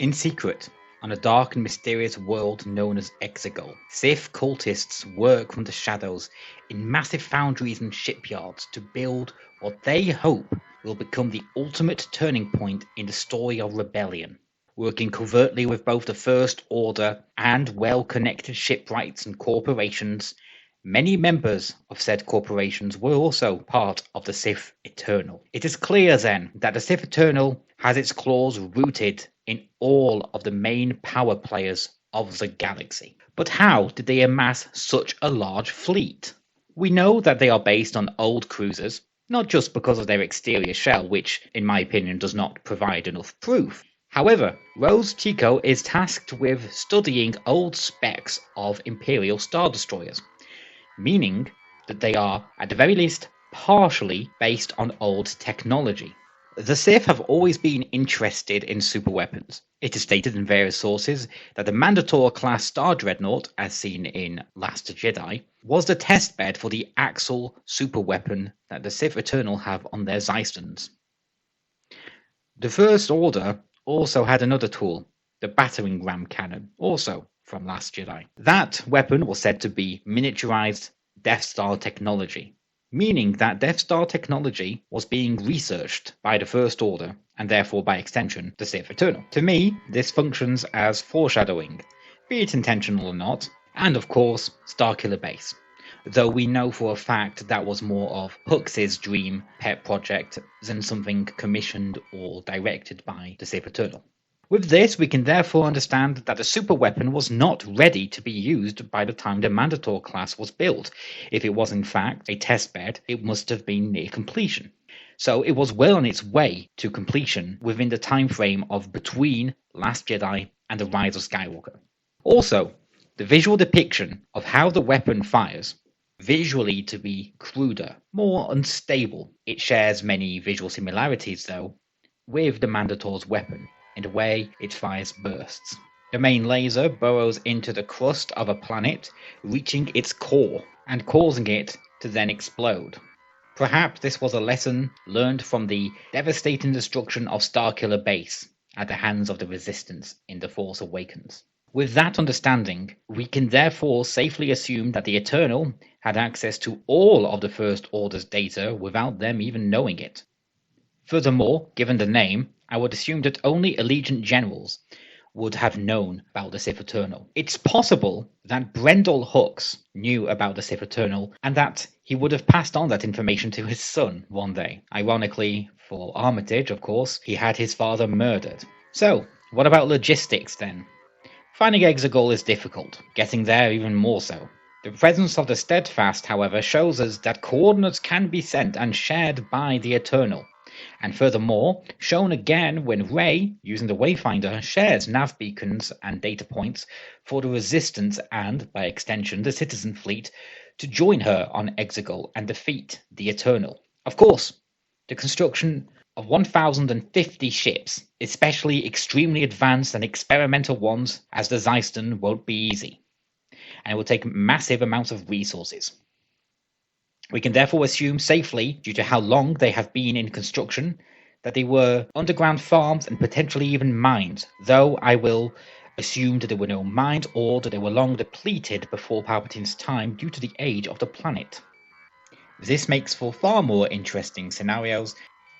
In secret, on a dark and mysterious world known as Exegol, Sith cultists work from the shadows in massive foundries and shipyards to build what they hope will become the ultimate turning point in the story of rebellion. Working covertly with both the First Order and well-connected shipwrights and corporations, many members of said corporations were also part of the Sith Eternal. It is clear then that the Sith Eternal has its claws rooted in all of the main power players of the galaxy. But how did they amass such a large fleet? We know that they are based on old cruisers, not just because of their exterior shell, which in my opinion does not provide enough proof. However, Rose Tico is tasked with studying old specs of Imperial Star Destroyers, meaning that they are, at the very least, partially based on old technology. The Sith have always been interested in superweapons. It is stated in various sources that the Mandator-class Star Dreadnought, as seen in Last Jedi, was the testbed for the Axle superweapon that the Sith Eternal have on their Xystons. The First Order also had another tool, the battering ram cannon, also from Last Jedi. That weapon was said to be miniaturized Death Star technology, meaning that Death Star technology was being researched by the First Order, and therefore by extension the Sith Eternal. To me, this functions as foreshadowing, be it intentional or not, and of course Starkiller Base, though we know for a fact that was more of Hux's dream pet project than something commissioned or directed by the Sith Eternal. With this, we can therefore understand that the superweapon was not ready to be used by the time the Mandator class was built. If it was in fact a testbed, it must have been near completion. So it was well on its way to completion within the time frame of between Last Jedi and The Rise of Skywalker. Also, the visual depiction of how the weapon fires, visually to be cruder, more unstable. It shares many visual similarities, though, with the Mandator's weapon, in the way it fires bursts. The main laser burrows into the crust of a planet, reaching its core, and causing it to then explode. Perhaps this was a lesson learned from the devastating destruction of Starkiller Base at the hands of the Resistance in The Force Awakens. With that understanding, we can therefore safely assume that the Eternal had access to all of the First Order's data without them even knowing it. Furthermore, given the name, I would assume that only Allegiant generals would have known about the Sith Eternal. It's possible that Brendel Hux knew about the Sith Eternal and that he would have passed on that information to his son one day. Ironically, for Armitage, of course, he had his father murdered. So, what about logistics then? Finding Exegol is difficult, getting there even more so. The presence of the Steadfast, however, shows us that coordinates can be sent and shared by the Eternal. And furthermore, shown again when Rey, using the Wayfinder, shares nav beacons and data points for the Resistance and, by extension, the Citizen Fleet to join her on Exegol and defeat the Eternal. Of course, the construction of 1,050 ships, especially extremely advanced and experimental ones, as the Xyston, won't be easy, and it will take massive amounts of resources. We can therefore assume safely, due to how long they have been in construction, that they were underground farms and potentially even mines, though I will assume that there were no mines or that they were long depleted before Palpatine's time due to the age of the planet. This makes for far more interesting scenarios.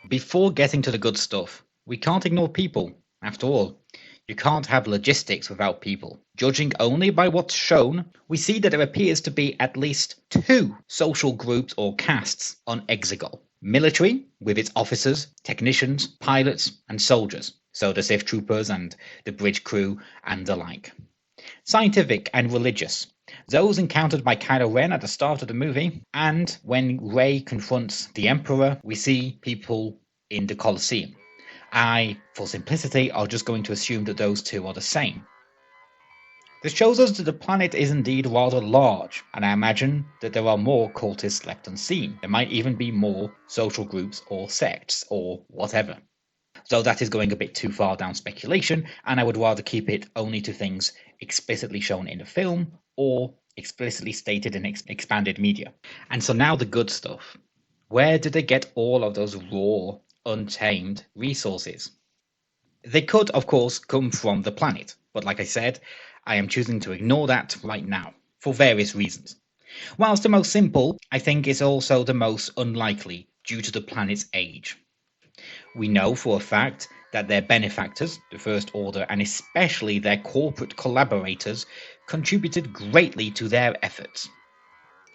Before getting to the good stuff, we can't ignore people. After all, you can't have logistics without people. Judging only by what's shown, we see that there appears to be at least 2 social groups or castes on Exegol. Military, with its officers, technicians, pilots, and soldiers, so the Sith troopers and the bridge crew and the like. Scientific and religious, those encountered by Kylo Ren at the start of the movie, and when Rey confronts the Emperor, we see people in the Colosseum. For simplicity, are just going to assume that those 2 are the same. This shows us that the planet is indeed rather large, and I imagine that there are more cultists left unseen. There might even be more social groups or sects or whatever. So that is going a bit too far down speculation, and I would rather keep it only to things explicitly shown in the film or explicitly stated in expanded media. And so now the good stuff. Where did they get all of those raw, untamed resources? They could, of course, come from the planet, but like I said, I am choosing to ignore that right now, for various reasons. Whilst the most simple, I think is also the most unlikely due to the planet's age. We know for a fact that their benefactors, the First Order, and especially their corporate collaborators, contributed greatly to their efforts.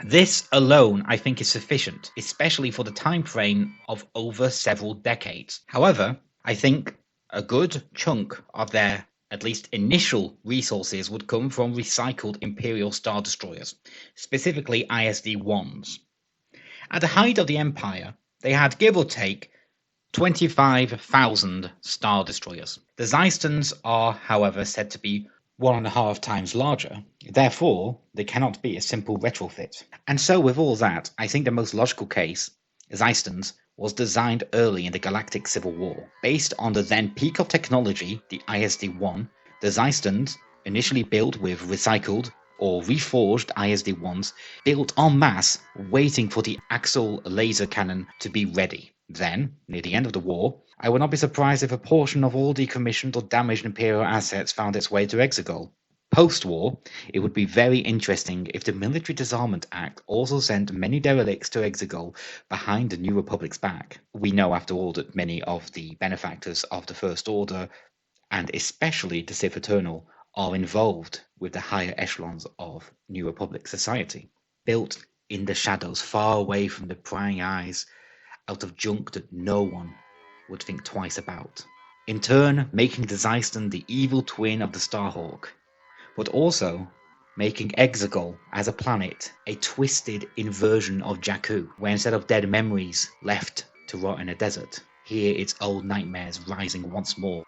This alone, I think, is sufficient, especially for the time frame of over several decades. However, I think a good chunk of their at least initial resources would come from recycled Imperial Star Destroyers, specifically ISD-1s. At the height of the Empire, they had, give or take, 25,000 Star Destroyers. The Xystons are, however, said to be 1.5 times larger, therefore they cannot be a simple retrofit. And so with all that, I think the most logical case, Xystons, was designed early in the Galactic Civil War. Based on the then peak of technology, the ISD-1, the Xystons, initially built with recycled or reforged ISD-1s, built en masse, waiting for the axial laser cannon to be ready. Then, near the end of the war, I would not be surprised if a portion of all decommissioned or damaged Imperial assets found its way to Exegol. Post-war, it would be very interesting if the Military Disarmament Act also sent many derelicts to Exegol behind the New Republic's back. We know, after all, that many of the benefactors of the First Order, and especially the Sith Eternal, are involved with the higher echelons of New Republic society, built in the shadows, far away from the prying eyes, out of junk that no one would think twice about. In turn, making the Xyston the evil twin of the Starhawk, but also making Exegol as a planet a twisted inversion of Jakku, where instead of dead memories left to rot in a desert, here its old nightmares rising once more.